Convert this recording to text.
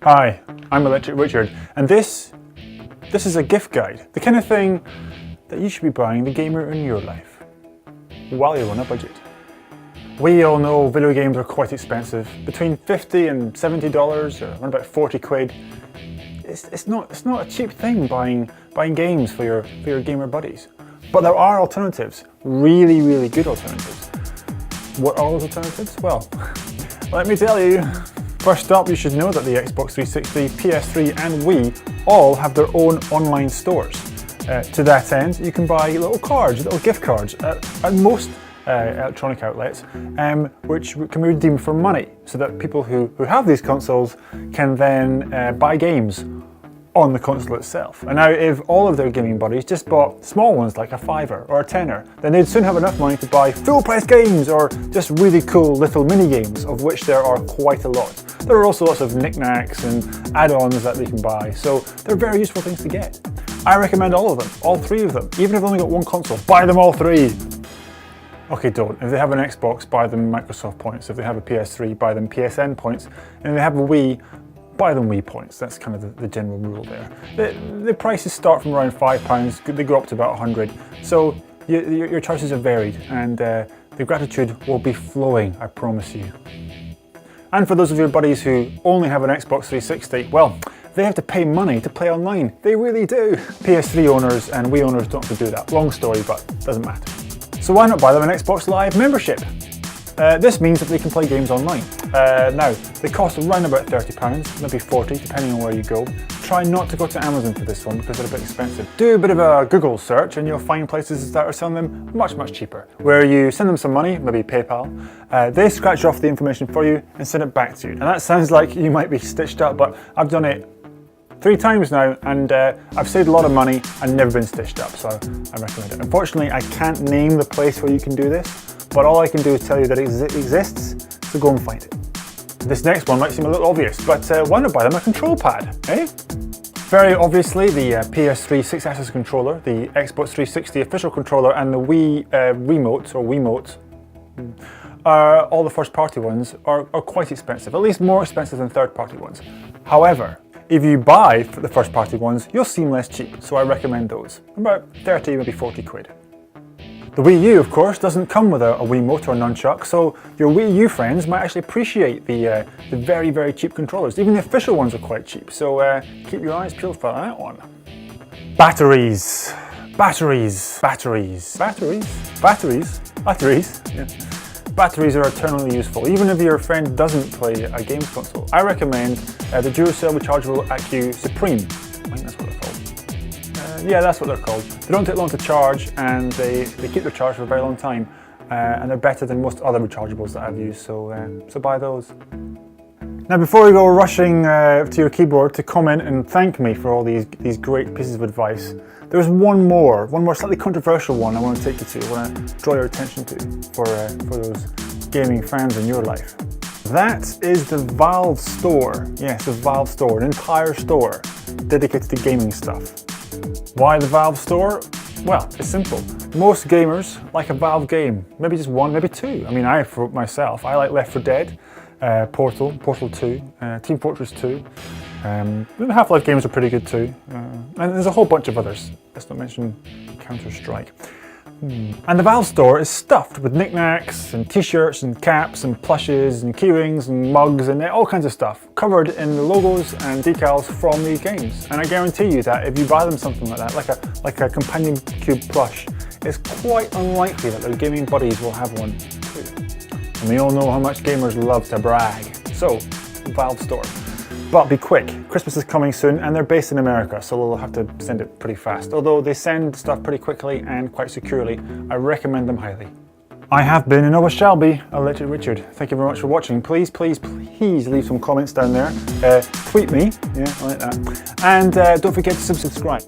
Hi, I'm Electric Richard, and this is a gift guide. The kind of thing that you should be buying the gamer in your life, while you're on a budget. We all know video games are quite expensive, between $50 and $70, or around about 40 quid. It's not a cheap thing buying games for your gamer buddies. But there are alternatives, really good alternatives. What are those alternatives? Well, let me tell you. First up, you should know that the Xbox 360, PS3 and Wii all have their own online stores. To that end, you can buy little cards, little gift cards at most electronic outlets, which can be redeemed for money, so that people who have these consoles can then buy games on the console itself. And now, if all of their gaming buddies just bought small ones like a £5 or a £10, then they'd soon have enough money to buy full price games or just really cool little mini games, of which there are quite a lot. There are also lots of knickknacks and add-ons that they can buy, so they're very useful things to get. I recommend all of them, all three of them. Even if they've only got one console, buy them all three. Okay, don't. If they have an Xbox, buy them Microsoft points. If they have a PS3, buy them PSN points. And if they have a Wii, buy them Wii points. That's kind of the general rule there. The prices start from around £5, they go up to about 100. So your choices are varied, and the gratitude will be flowing, I promise you. And for those of your buddies who only have an Xbox 360, well, they have to pay money to play online. They really do. PS3 owners and Wii owners don't have to do that. Long story, but doesn't matter. So why not buy them an Xbox Live membership? This means that they can play games online. Now, they cost around about £30, maybe 40, depending on where you go. Try not to go to Amazon for this one because they're a bit expensive. Do a bit of a Google search and you'll find places that are selling them much cheaper, where you send them some money, maybe PayPal, they scratch off the information for you and send it back to you. And that sounds like you might be stitched up, but I've done it 3 times now, and I've saved a lot of money and never been stitched up, so I recommend it. Unfortunately, I can't name the place where you can do this, but all I can do is tell you that it exists, so go and find it. This next one might seem a little obvious, but why not buy them a control pad, eh? Very obviously, the PS3 6-axis controller, the Xbox 360 official controller, and the Wii remote, or Wiimote, all the first-party ones are quite expensive, at least more expensive than third-party ones. However, if you buy the first-party ones, you'll seem less cheap, so I recommend those. About 30, maybe 40 quid. The Wii U, of course, doesn't come with a Wiimote or nunchuck, so your Wii U friends might actually appreciate the very cheap controllers. Even the official ones are quite cheap, so keep your eyes peeled for that one. Batteries. Yeah. Batteries are eternally useful, even if your friend doesn't play a games console. I recommend the Duracell Rechargeable Accu Supreme. I think that's what they're called. Yeah, that's what they're called. They don't take long to charge, and they keep their charge for a very long time, and they're better than most other rechargeables that I've used, so buy those. Now, before you go rushing to your keyboard to comment and thank me for all these great pieces of advice, there's one more slightly controversial one I want to take you to, I want to draw your attention to for those gaming fans in your life. That is the Valve store. Yes, the Valve store, an entire store dedicated to gaming stuff. Why the Valve store? Well, it's simple. Most gamers like a Valve game, maybe just one, maybe two. I mean, for myself, I like Left 4 Dead, Portal 2, Team Fortress 2. The Half-Life games are pretty good too. And there's a whole bunch of others. Let's not mention Counter-Strike. And the Valve store is stuffed with knickknacks and t-shirts and caps and plushes and keyrings and mugs and all kinds of stuff, covered in the logos and decals from these games. And I guarantee you that if you buy them something like that, like a Companion Cube plush, it's quite unlikely that their gaming buddies will have one too. And we all know how much gamers love to brag. So, Valve store. But be quick, Christmas is coming soon, and they're based in America, so they'll have to send it pretty fast. Although they send stuff pretty quickly and quite securely, I recommend them highly. I have been, and always shall be, Electric Richard. Thank you very much for watching. Please leave some comments down there. Tweet me, yeah, I like that. And don't forget to subscribe.